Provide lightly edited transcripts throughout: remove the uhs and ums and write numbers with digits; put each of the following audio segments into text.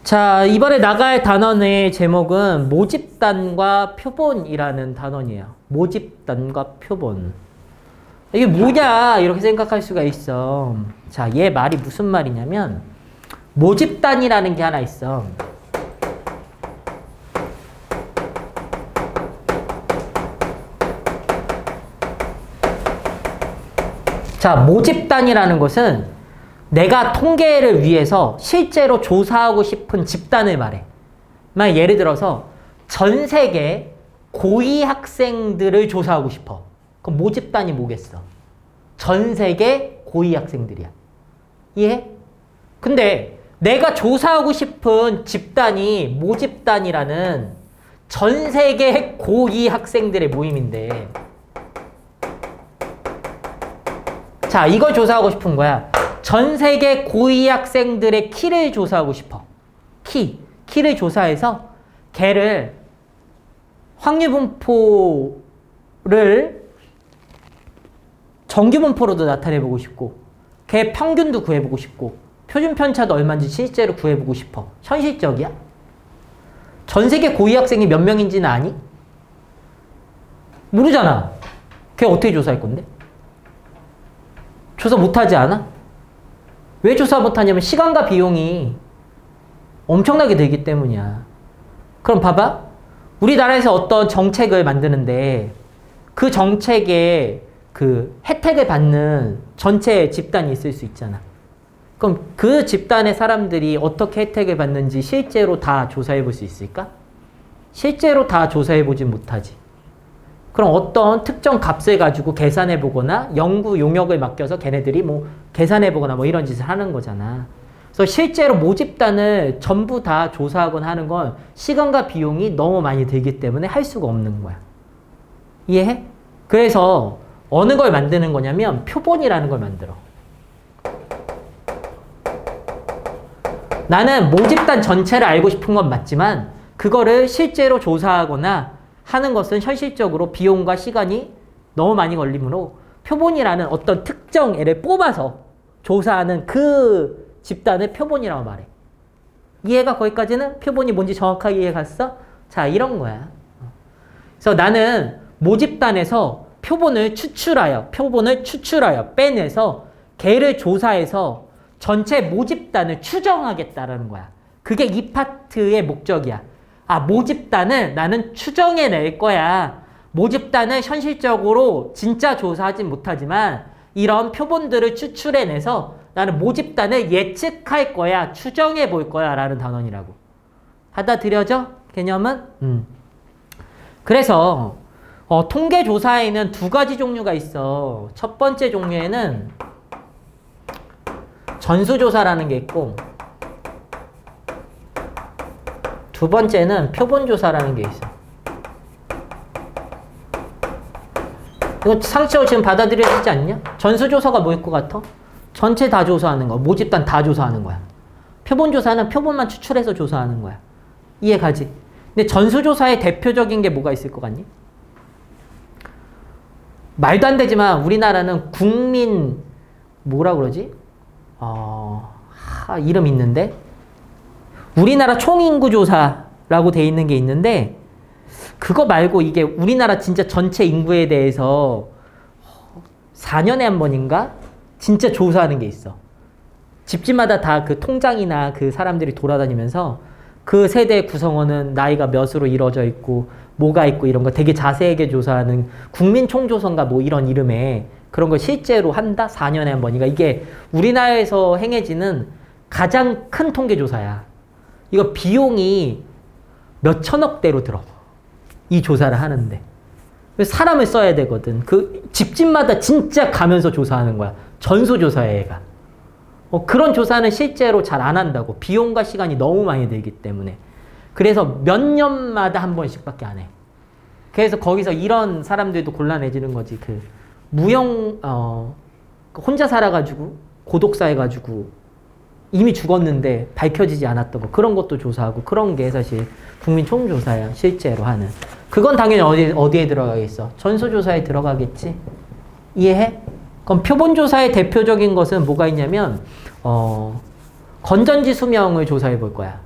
자, 이번에 나갈 단원의 제목은 모집단과 표본이라는 단원이에요. 모집단과 표본. 이게 뭐냐 이렇게 생각할 수가 있어. 자, 얘 말이 무슨 말이냐면 모집단이라는 게 하나 있어. 자, 모집단이라는 것은 내가 통계를 위해서 실제로 조사하고 싶은 집단을 말해. 만약 예를 들어서 전 세계 고2 학생들을 조사하고 싶어. 그럼 모집단이 뭐겠어? 전 세계 고2 학생들이야. 이해해? 근데 내가 조사하고 싶은 집단이 모집단이라는 전 세계 고2 학생들의 모임인데, 자, 이걸 조사하고 싶은 거야. 전 세계 고2 학생들의 키를 조사하고 싶어. 키를 조사해서 걔를 확률분포를 정규분포로도 나타내보고 싶고, 걔 평균도 구해보고 싶고, 표준편차도 얼마인지 실제로 구해보고 싶어. 현실적이야? 전 세계 고2 학생이 몇 명인지는 아니? 모르잖아. 걔 어떻게 조사할 건데? 조사 못하지 않아? 왜 조사 못하냐면 시간과 비용이 엄청나게 들기 때문이야. 그럼 봐봐. 우리나라에서 어떤 정책을 만드는데 그 정책에 그 혜택을 받는 전체 집단이 있을 수 있잖아. 그럼 그 집단의 사람들이 어떻게 혜택을 받는지 실제로 다 조사해 볼 수 있을까? 실제로 다 조사해 보진 못하지. 그럼 어떤 특정 값을 가지고 계산해 보거나 연구 용역을 맡겨서 걔네들이 뭐 계산해 보거나 뭐 이런 짓을 하는 거잖아. 그래서 실제로 모집단을 전부 다 조사하거나 하는 건 시간과 비용이 너무 많이 들기 때문에 할 수가 없는 거야. 이해해? 그래서 어느 걸 만드는 거냐면 표본이라는 걸 만들어. 나는 모집단 전체를 알고 싶은 건 맞지만 그거를 실제로 조사하거나 하는 것은 현실적으로 비용과 시간이 너무 많이 걸리므로 표본이라는 어떤 특정 애를 뽑아서 조사하는 그 집단을 표본이라고 말해. 이해가 거기까지는? 표본이 뭔지 정확하게 이해 갔어? 자, 이런 거야. 그래서 나는 모집단에서 표본을 추출하여 빼내서 걔를 조사해서 전체 모집단을 추정하겠다라는 거야. 그게 이 파트의 목적이야. 아, 모집단을 나는 추정해낼 거야. 모집단을 현실적으로 진짜 조사하진 못하지만 이런 표본들을 추출해내서 나는 모집단을 예측할 거야. 추정해 볼 거야. 라는 단원이라고. 받아들여져? 개념은? 그래서 통계조사에는 두 가지 종류가 있어. 첫 번째 종류에는 전수조사라는 게 있고 두 번째는 표본조사라는 게 있어. 이거 상식적으로 지금 받아들여지지 않냐? 전수조사가 뭐일 것 같아? 전체 다 조사하는 거. 모집단 다 조사하는 거야. 표본조사는 표본만 추출해서 조사하는 거야. 이해 가지? 근데 전수조사의 대표적인 게 뭐가 있을 것 같니? 말도 안 되지만 우리나라는 국민 뭐라 그러지? 이름 있는데 우리나라 총인구조사라고 돼 있는 게 있는데 그거 말고 이게 우리나라 진짜 전체 인구에 대해서 4년에 한 번인가? 진짜 조사하는 게 있어. 집집마다 다 그 통장이나 그 사람들이 돌아다니면서 그 세대 구성원은 나이가 몇으로 이루어져 있고 뭐가 있고 이런 거 되게 자세하게 조사하는 국민총조사인가 뭐 이런 이름의 그런 걸 실제로 한다? 4년에 한 번인가? 이게 우리나라에서 행해지는 가장 큰 통계조사야. 이거 비용이 몇 천억대로 들어. 이 조사를 하는데. 사람을 써야 되거든. 그 집집마다 진짜 가면서 조사하는 거야. 전수조사야, 얘가. 그런 조사는 실제로 잘 안 한다고. 비용과 시간이 너무 많이 들기 때문에. 그래서 몇 년마다 한 번씩밖에 안 해. 그래서 거기서 이런 사람들도 곤란해지는 거지. 그 혼자 살아가지고 고독사 해가지고 이미 죽었는데 밝혀지지 않았던 거 그런 것도 조사하고 그런 게 사실 국민총조사야. 실제로 하는. 그건 당연히 어디에 들어가겠어? 전수조사에 들어가겠지. 이해해? 그럼 표본조사의 대표적인 것은 뭐가 있냐면 건전지 수명을 조사해 볼 거야.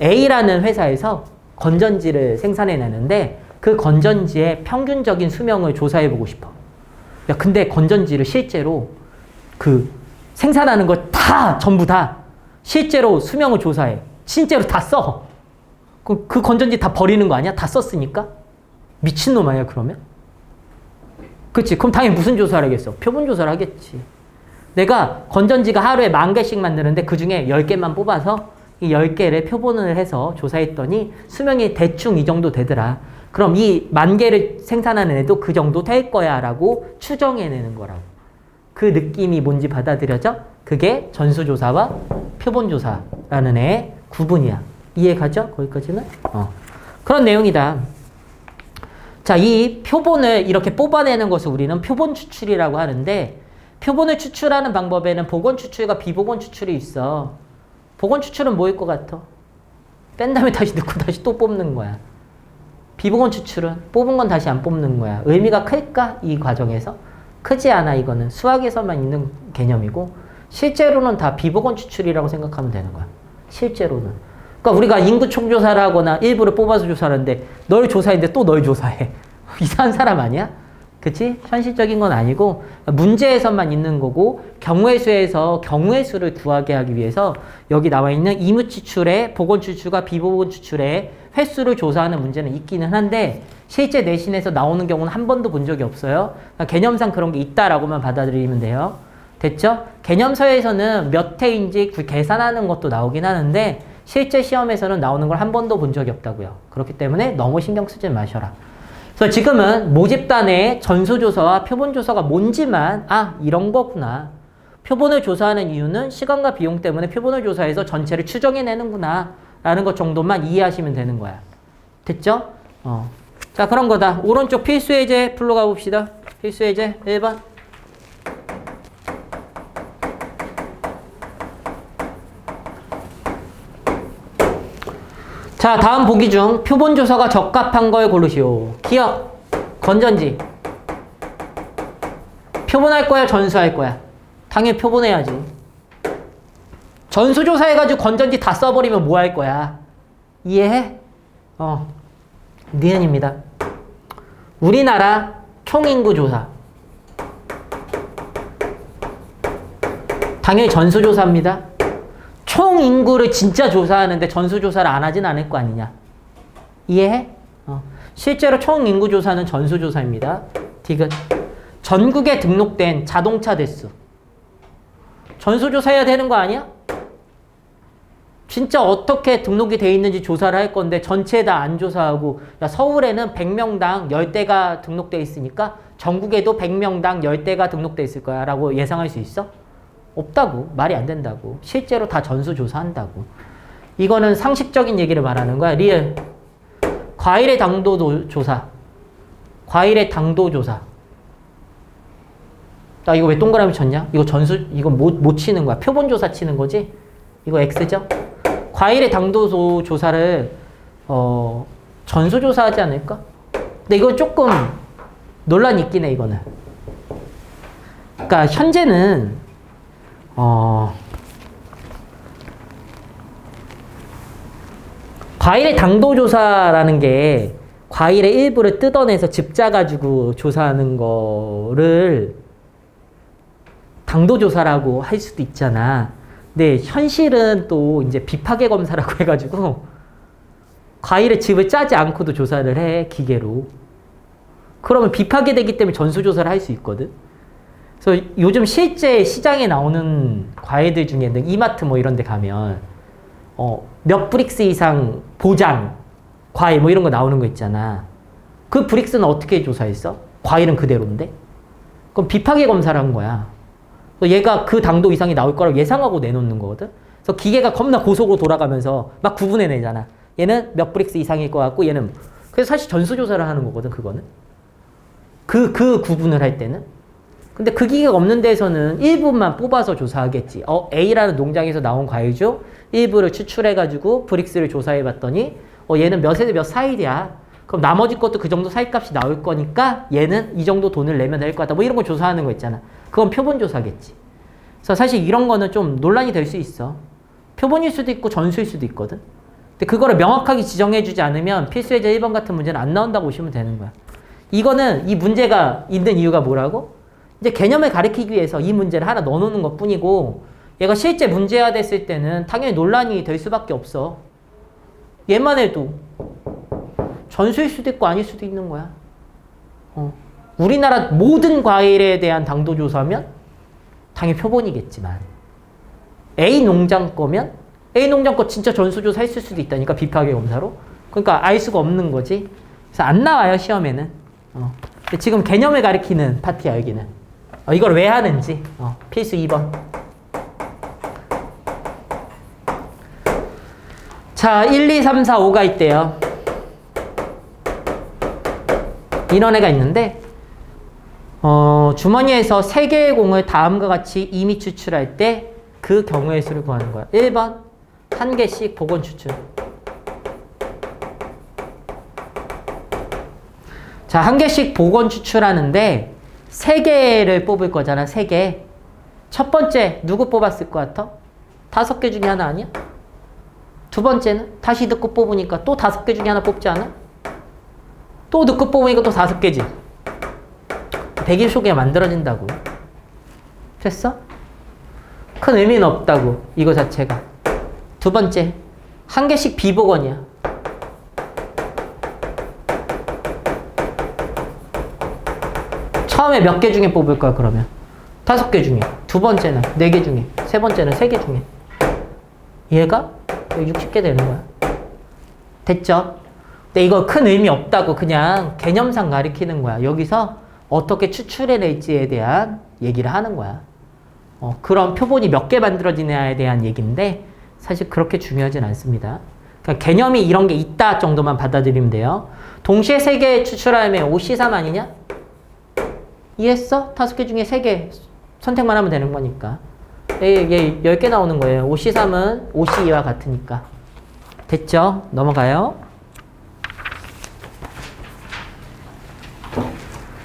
A라는 회사에서 건전지를 생산해내는데 그 건전지의 평균적인 수명을 조사해보고 싶어. 야, 근데 건전지를 실제로 그 생산하는 걸 다 전부 다 실제로 수명을 조사해. 실제로 다 써. 그 건전지 다 버리는 거 아니야? 다 썼으니까? 미친놈 아니야 그러면? 그치? 그럼 당연히 무슨 조사를 하겠어? 표본 조사를 하겠지. 내가 건전지가 하루에 10,000개씩 만드는데 그 중에 10개만 뽑아서 이 10개를 표본을 해서 조사했더니 수명이 대충 이 정도 되더라. 그럼 이 10,000개를 생산하는 애도 그 정도 될 거야 라고 추정해내는 거라고. 그 느낌이 뭔지 받아들여져? 그게 전수조사와 표본조사라는 애의 구분이야. 이해가죠? 거기까지는? 그런 내용이다. 자, 이 표본을 이렇게 뽑아내는 것을 우리는 표본 추출이라고 하는데 표본을 추출하는 방법에는 복원 추출과 비복원 추출이 있어. 복원 추출은 뭐일 것 같아? 뺀 다음에 다시 넣고 다시 또 뽑는 거야. 비복원 추출은 뽑은 건 다시 안 뽑는 거야. 의미가 클까? 이 과정에서? 크지 않아. 이거는 수학에서만 있는 개념이고 실제로는 다 비복원 추출이라고 생각하면 되는 거야. 실제로는. 그러니까 우리가 인구 총조사를 하거나 일부를 뽑아서 조사하는데 널 조사했는데 또 널 조사해. 이상한 사람 아니야? 그치? 현실적인 건 아니고 문제에서만 있는 거고 경우의 수에서 경우의 수를 구하게 하기 위해서 여기 나와 있는 이무 추출의 복원 추출과 비복원 추출의 횟수를 조사하는 문제는 있기는 한데 실제 내신에서 나오는 경우는 한 번도 본 적이 없어요. 그러니까 개념상 그런 게 있다라고만 받아들이면 돼요. 됐죠? 개념서에서는 몇 회인지 계산하는 것도 나오긴 하는데 실제 시험에서는 나오는 걸 한 번도 본 적이 없다고요. 그렇기 때문에 너무 신경 쓰지 마셔라. 그래서 지금은 모집단의 전수조사와 표본조사가 뭔지만 이런 거구나. 표본을 조사하는 이유는 시간과 비용 때문에 표본을 조사해서 전체를 추정해내는구나 라는 것 정도만 이해하시면 되는 거야. 됐죠? 자, 그런 거다. 오른쪽 필수예제 풀러 가봅시다. 필수예제 1번. 자, 다음 보기 중 표본조사가 적합한 걸 고르시오. 기억, 건전지. 표본할 거야, 전수할 거야? 당연히 표본해야지. 전수조사해가지고 건전지 다 써버리면 뭐 할 거야? 이해해? 니은입니다. 우리나라 총인구 조사. 당연히 전수조사입니다. 총 인구를 진짜 조사하는데 전수조사를 안 하진 않을 거 아니냐. 이해해? 실제로 총 인구 조사는 전수조사입니다. 디귿. 전국에 등록된 자동차 대수. 전수조사해야 되는 거 아니야? 진짜 어떻게 등록이 돼 있는지 조사를 할 건데 전체 다 안 조사하고 야, 서울에는 100명당 10대가 등록돼 있으니까 전국에도 100명당 10대가 등록돼 있을 거야 라고 예상할 수 있어? 없다고. 말이 안 된다고. 실제로 다 전수조사한다고. 이거는 상식적인 얘기를 말하는 거야. 리얼. 과일의 당도 조사. 과일의 당도 조사. 나 이거 왜 동그라미 쳤냐? 이거 이거 못 치는 거야. 표본조사 치는 거지? 이거 X죠? 과일의 당도 조사를, 전수조사하지 않을까? 근데 이거 조금 논란이 있긴 해, 이거는. 그러니까 현재는 과일의 당도 조사라는 게 과일의 일부를 뜯어내서 즙 짜가지고 조사하는 거를 당도 조사라고 할 수도 있잖아. 근데 현실은 또 이제 비파괴 검사라고 해가지고 과일의 즙을 짜지 않고도 조사를 해, 기계로. 그러면 비파괴되기 때문에 전수조사를 할 수 있거든. 그래서 요즘 실제 시장에 나오는 과일들 중에는 이마트 뭐 이런 데 가면 몇 브릭스 이상 보장 과일 뭐 이런 거 나오는 거 있잖아. 그 브릭스는 어떻게 조사했어? 과일은 그대로인데? 그럼 비파괴 검사를 한 거야. 얘가 그 당도 이상이 나올 거라고 예상하고 내놓는 거거든. 그래서 기계가 겁나 고속으로 돌아가면서 막 구분해내잖아. 얘는 몇 브릭스 이상일 것 같고 얘는. 그래서 사실 전수조사를 하는 거거든, 그거는. 그 구분을 할 때는. 근데 그 기계가 없는 데서는 일부만 뽑아서 조사하겠지. A라는 농장에서 나온 과일 중 일부를 추출해가지고 브릭스를 조사해봤더니 얘는 몇에서 몇 사이야. 그럼 나머지 것도 그 정도 사이값이 나올 거니까 얘는 이 정도 돈을 내면 될 것 같다. 뭐 이런 거 조사하는 거 있잖아. 그건 표본조사겠지. 그래서 사실 이런 거는 좀 논란이 될 수 있어. 표본일 수도 있고 전수일 수도 있거든. 근데 그거를 명확하게 지정해주지 않으면 필수예제 1번 같은 문제는 안 나온다고 보시면 되는 거야. 이거는 이 문제가 있는 이유가 뭐라고? 이제 개념을 가리키기 위해서 이 문제를 하나 넣어놓는 것 뿐이고 얘가 실제 문제화 됐을 때는 당연히 논란이 될 수밖에 없어. 얘만 해도 전수일 수도 있고 아닐 수도 있는 거야. 우리나라 모든 과일에 대한 당도 조사면 당연히 표본이겠지만 A 농장 거면 A 농장 거 진짜 전수조사 했을 수도 있다니까 비파계 검사로. 그러니까 알 수가 없는 거지. 그래서 안 나와요 시험에는. 근데 지금 개념을 가리키는 파트야 여기는. 이걸 왜 하는지 필수 2번. 자 1, 2, 3, 4, 5가 있대요. 이런 애가 있는데 주머니에서 3개의 공을 다음과 같이 이미 추출할 때 그 경우의 수를 구하는 거야. 1번 1개씩 복원 추출. 자 1개씩 복원 추출하는데 3개를 뽑을 거잖아. 3개. 첫 번째 누구 뽑았을 것 같아? 5개 중에 하나 아니야? 두 번째는 다시 넣고 뽑으니까 또 5개 중에 하나 뽑지 않아? 또 넣고 뽑으니까 또 5개지. 100일 속에 만들어진다고. 됐어? 큰 의미는 없다고. 이거 자체가. 두 번째 1개씩 비복원이야. 처음에 몇 개 중에 뽑을 거야 그러면? 5개 중에. 두 번째는 4개 중에. 세 번째는 3개 중에. 얘가 60개 되는 거야. 됐죠? 근데 이거 큰 의미 없다고 그냥 개념상 가리키는 거야. 여기서 어떻게 추출해낼지에 대한 얘기를 하는 거야. 그런 표본이 몇 개 만들어지냐에 대한 얘기인데 사실 그렇게 중요하진 않습니다. 그러니까 개념이 이런 게 있다 정도만 받아들이면 돼요. 동시에 3개 추출하면 OC3 아니냐? 이해했어? 5개 중에 3개 선택만 하면 되는 거니까. 얘 10개 나오는 거예요. OC3은 OC2와 같으니까. 됐죠? 넘어가요.